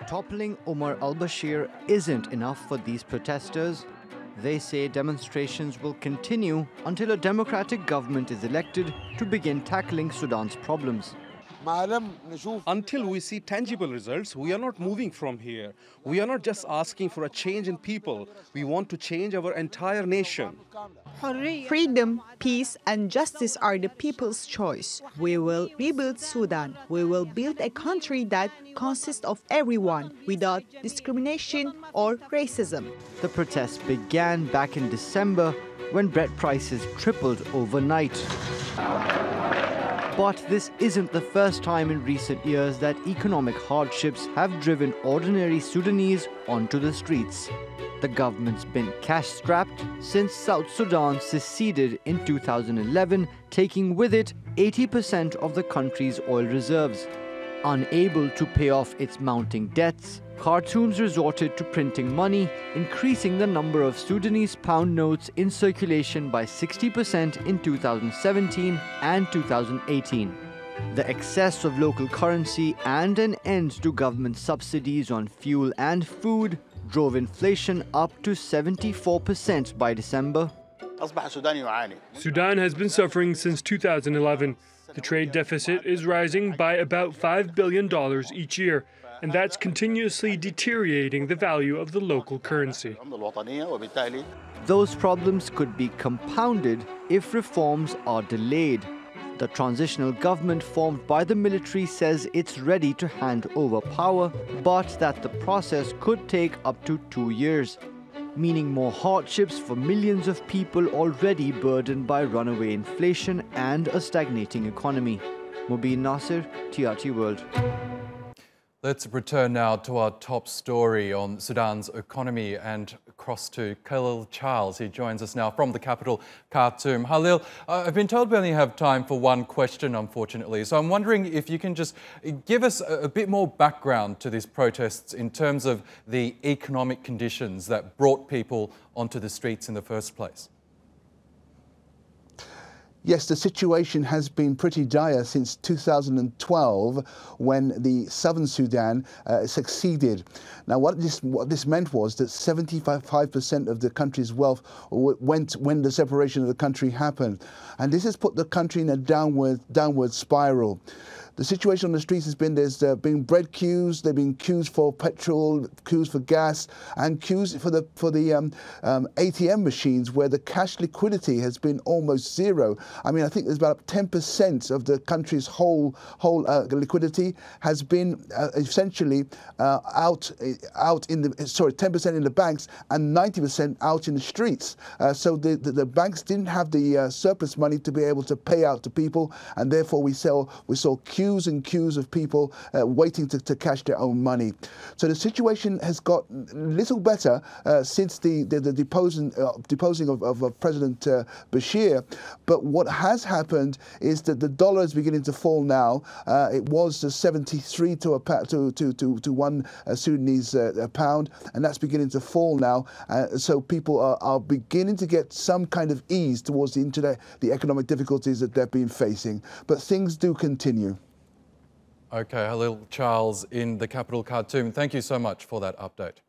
Toppling Omar al-Bashir isn't enough for these protesters. They say demonstrations will continue until a democratic government is elected to begin tackling Sudan's problems. Until we see tangible results, we are not moving from here. We are not just asking for a change in people. We want to change our entire nation. Freedom, peace, and justice are the people's choice. We will rebuild Sudan. We will build a country that consists of everyone without discrimination or racism. The protests began back in December when bread prices tripled overnight. But this isn't the first time in recent years that economic hardships have driven ordinary Sudanese onto the streets. The government's been cash-strapped since South Sudan seceded in 2011, taking with it 80% of the country's oil reserves. Unable to pay off its mounting debts, Khartoum's resorted to printing money, increasing the number of Sudanese pound notes in circulation by 60% in 2017 and 2018. The excess of local currency and an end to government subsidies on fuel and food drove inflation up to 74% by December. Sudan has been suffering since 2011. The trade deficit is rising by about $5 billion each year, and that's continuously deteriorating the value of the local currency. Those problems could be compounded if reforms are delayed. The transitional government formed by the military says it's ready to hand over power, but that the process could take up to 2 years, meaning more hardships for millions of people already burdened by runaway inflation and a stagnating economy. Mobin Nasir, TRT World. Let's return now to our top story on Sudan's economy and across to Khalil Charles. He joins us now from the capital, Khartoum. Khalil, I've been told we only have time for one question, unfortunately. So I'm wondering if you can just give us a bit more background to these protests in terms of the economic conditions that brought people onto the streets in the first place. Yes, the situation has been pretty dire since 2012 when the southern Sudan succeeded. Now, what this meant was that 75% of the country's wealth went when the separation of the country happened. And this has put the country in a downward spiral. The situation on the streets has been there's been bread queues, there've been queues for petrol, queues for gas, and queues for the ATM machines where the cash liquidity has been almost zero. I mean, I think there's about 10% of the country's whole liquidity has been essentially 10% in the banks and 90% out in the streets. So the banks didn't have the surplus money to be able to pay out to people, and therefore we saw queues and queues of people waiting to cash their own money. So the situation has got little better since the deposing of President Bashir. But what has happened is that the dollar is beginning to fall now. It was 73 to one Sudanese pound, and that's beginning to fall now. So people are beginning to get some kind of ease towards the economic difficulties that they've been facing. But things do continue. Okay, Khalil Charles in the capital, Khartoum. Thank you so much for that update.